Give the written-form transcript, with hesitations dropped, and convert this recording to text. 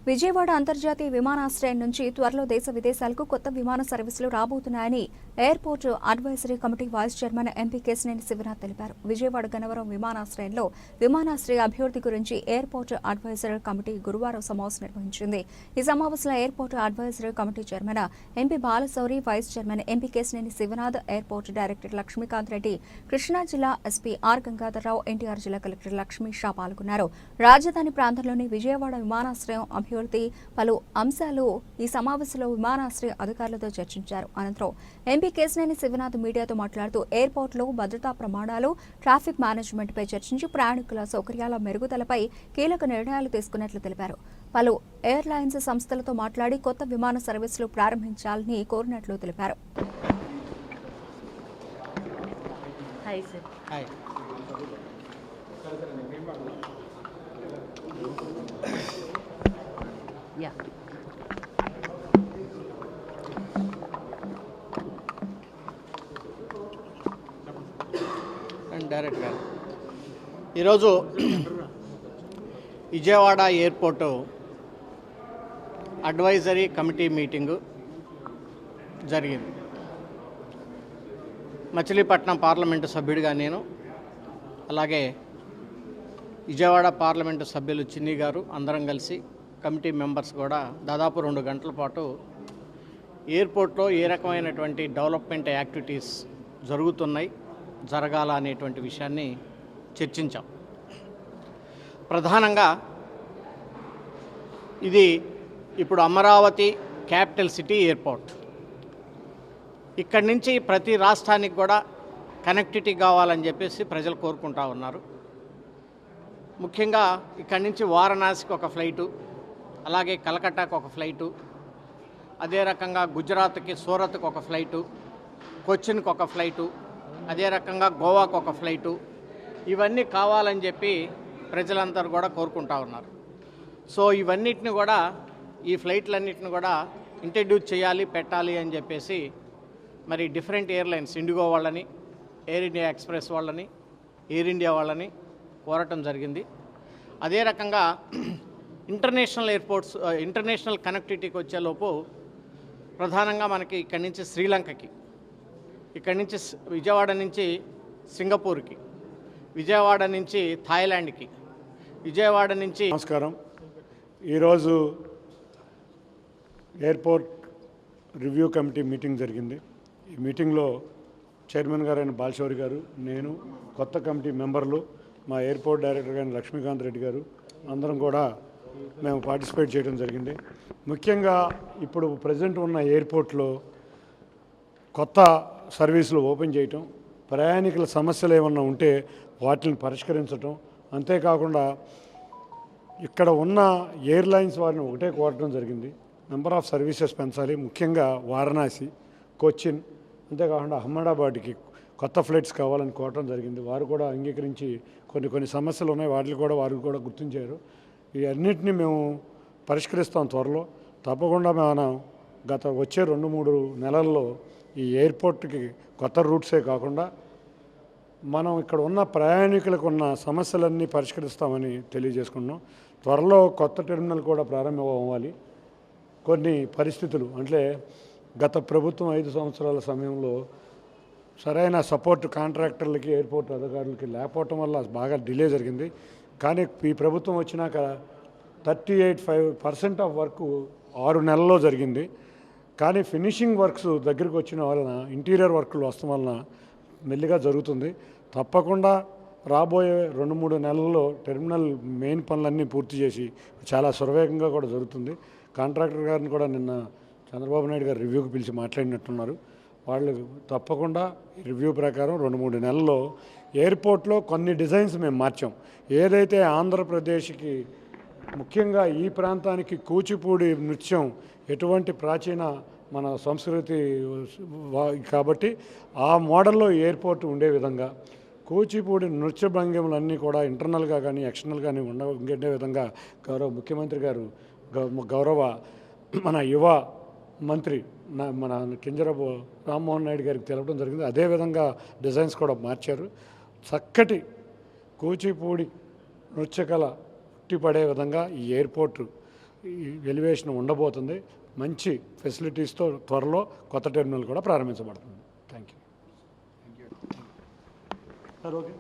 విజయవాడ అంతర్జాతీయ విమానాశ్రయం నుంచి త్వరలో దేశ విదేశాలకు కొత్త విమాన సర్వీసులు రాబోతున్నాయని airport advisory committee vice chairman MP Kesineni Sivanath తెలిపారు. విజయవాడ గన్నవరం విమానాశ్రయంలో విమానాశ్రయ అభివృద్ధి గురించి ఎయిర్పోర్ట్ అడ్వైజరీ కమిటీ గురువారం సమావేశం నిర్వహించింది. ఈ సమావేశంలో airport advisory committee chairman MP Balashowry, vice chairman MP Kesineni Sivanath, airport director Lakshmikanth Reddy, Krishna జిల్లా ఎస్పీ ఆర్ గంగాధర్రావు, ఎన్టీఆర్ జిల్లా కలెక్టర్ లక్ష్మీ షా పాల్గొన్నారు. రాజధాని ప్రాంతంలోని విజయవాడ విమానాశ్రయం అభివృద్ధి పలు అంశాలు ఈ సమావేశంలో విమానాశ్రయ అధికారులతో చర్చించారు. అనంతరం ఎంపీ కేశినేని శివనాథ్ మీడియాతో మాట్లాడుతూ ఎయిర్పోర్టులో భద్రతా ప్రమాణాలు, ట్రాఫిక్ మేనేజ్మెంట్పై చర్చించి ప్రయాణికుల సౌకర్యాల మెరుగుదలపై కీలక నిర్ణయాలు తీసుకున్నట్లు తెలిపారు. పలు ఎయిర్లైన్స్ సంస్థలతో మాట్లాడి కొత్త విమాన సర్వీసులు ప్రారంభించాలని కోరినట్లు తెలిపారు. డైరెక్ట్ గారు ఈరోజు Vijayawada airport advisory committee meeting జరిగింది. మచిలీపట్నం పార్లమెంటు సభ్యుడిగా నేను, అలాగే విజయవాడ పార్లమెంటు సభ్యులు చిన్ని గారు అందరం కలిసి కమిటీ మెంబర్స్ కూడా దాదాపు 2 గంటల పాటు ఎయిర్పోర్ట్లో ఏ రకమైనటువంటి డెవలప్మెంట్ యాక్టివిటీస్ జరుగుతున్నాయి, జరగాల అనేటువంటి విషయాన్ని చర్చించాం. ప్రధానంగా ఇది ఇప్పుడు అమరావతి క్యాపిటల్ సిటీ ఎయిర్పోర్ట్. ఇక్కడి నుంచి ప్రతి రాష్ట్రానికి కూడా కనెక్టివిటీ కావాలని చెప్పేసి ప్రజలు కోరుకుంటా ఉన్నారు. ముఖ్యంగా ఇక్కడి నుంచి వారణాసికి ఒక ఫ్లైటు, అలాగే కలకట్టాకు ఒక ఫ్లైటు, అదే రకంగా గుజరాత్కి సూరత్కి ఒక ఫ్లైటు, కొచ్చిన్కి ఒక ఫ్లైటు, అదే రకంగా గోవాకు ఒక ఫ్లైటు, ఇవన్నీ కావాలని చెప్పి ప్రజలందరూ కూడా కోరుకుంటా ఉన్నారు. సో ఇవన్నిటిని కూడా, ఈ ఫ్లైట్లన్నిటిని కూడా ఇంట్రడ్యూస్ చేయాలి, పెట్టాలి అని చెప్పేసి మరి డిఫరెంట్ ఎయిర్లైన్స్, ఇండిగో వాళ్ళని, ఎయిర్ ఇండియా ఎక్స్ప్రెస్ వాళ్ళని, ఎయిర్ ఇండియా వాళ్ళని కోరటం జరిగింది. అదే రకంగా ఇంటర్నేషనల్ ఎయిర్పోర్ట్స్, ఇంటర్నేషనల్ కనెక్టివిటీకి వచ్చేలోపు ప్రధానంగా మనకి ఇక్కడి నుంచి శ్రీలంకకి, ఇక్కడి నుంచి విజయవాడ నుంచి సింగపూర్కి, విజయవాడ నుంచి థాయిలాండ్కి, విజయవాడ నుంచి. నమస్కారం. ఈరోజు ఎయిర్పోర్ట్ రివ్యూ కమిటీ మీటింగ్ జరిగింది. ఈ మీటింగ్లో చైర్మన్ గారైన బాలశౌరి గారు, నేను, కొత్త కమిటీ మెంబర్లు, మా ఎయిర్పోర్ట్ డైరెక్టర్ గారిన లక్ష్మీకాంత్ రెడ్డి గారు అందరం కూడా మేము పార్టిసిపేట్ చేయడం జరిగింది. ముఖ్యంగా ఇప్పుడు ప్రజెంట్ ఉన్న ఎయిర్పోర్ట్లో కొత్త సర్వీసులు ఓపెన్ చేయటం, ప్రయాణికుల సమస్యలు ఏమన్నా ఉంటే వాటిని పరిష్కరించటం, అంతేకాకుండా ఇక్కడ ఉన్న ఎయిర్లైన్స్ వారిని ఒకటే కోరటం జరిగింది, నెంబర్ ఆఫ్ సర్వీసెస్ పెంచాలి. ముఖ్యంగా వారణాసి, కొచ్చిన్, అంతేకాకుండా అహ్మదాబాద్కి కొత్త ఫ్లైట్స్ కావాలని కోరటం జరిగింది. వారు కూడా అంగీకరించి కొన్ని సమస్యలు ఉన్నాయి, వాటిని కూడా వారు కూడా గుర్తించారు. ఈ అన్నింటినీ మేము పరిష్కరిస్తాం త్వరలో. తప్పకుండా మనం వచ్చే 2-3 నెలల్లో ఈ ఎయిర్పోర్ట్కి కొత్త రూట్సే కాకుండా మనం ఇక్కడ ఉన్న ప్రయాణికులకు ఉన్న సమస్యలన్నీ పరిష్కరిస్తామని తెలియజేసుకున్నాం. త్వరలో కొత్త టెర్మినల్ కూడా ప్రారంభం అవ్వాలి. కొన్ని పరిస్థితులు అంటే గత ప్రభుత్వం 5 సంవత్సరాల సమయంలో సరైన సపోర్ట్ కాంట్రాక్టర్లకి, ఎయిర్పోర్ట్ అధికారులకి లేకపోవటం వల్ల బాగా డిలే జరిగింది. కానీ ఈ ప్రభుత్వం వచ్చినాక 38% ఆఫ్ వర్క్ 6 నెలల్లో జరిగింది. కానీ ఫినిషింగ్ వర్క్స్ దగ్గరికి వచ్చిన వలన, ఇంటీరియర్ వర్క్లు వస్తడం వలన మెల్లిగా జరుగుతుంది. తప్పకుండా రాబోయే 2-3 నెలల్లో టెర్మినల్ మెయిన్ పనులన్నీ పూర్తి చేసి చాలా సురవేగంగా కూడా జరుగుతుంది. కాంట్రాక్టర్ గారిని కూడా నిన్న చంద్రబాబు నాయుడు గారు రివ్యూకి పిలిచి మాట్లాడినట్టున్నారు. వాళ్ళు తప్పకుండా రివ్యూ ప్రకారం 2-3 నెలల్లో ఎయిర్పోర్ట్లో కొన్ని డిజైన్స్ మేము మార్చాం. ఏదైతే ఆంధ్రప్రదేశ్కి, ముఖ్యంగా ఈ ప్రాంతానికి కూచిపూడి నృత్యం ఎటువంటి ప్రాచీన మన సంస్కృతి కాబట్టి ఆ మోడల్లో ఎయిర్పోర్ట్ ఉండే విధంగా కూచిపూడి నృత్య భంగిమలన్నీ కూడా ఇంటర్నల్గా కానీ ఎక్స్టర్నల్ కానీ ఉండే విధంగా గౌరవ ముఖ్యమంత్రి గారు, గౌరవ మన యువ మంత్రి మన కింజరాపు రామ్మోహన్ నాయుడు గారికి తెలపడం జరిగింది. అదేవిధంగా డిజైన్స్ కూడా మార్చారు. చక్కటి కూచిపూడి నృత్యకళ ఉట్టిపడే విధంగా ఈ ఎయిర్పోర్టు ఈ ఎలివేషన్ ఉండబోతుంది. మంచి ఫెసిలిటీస్తో త్వరలో కొత్త టెర్మినల్ కూడా ప్రారంభించబడుతుంది. Thank you. Sir okay.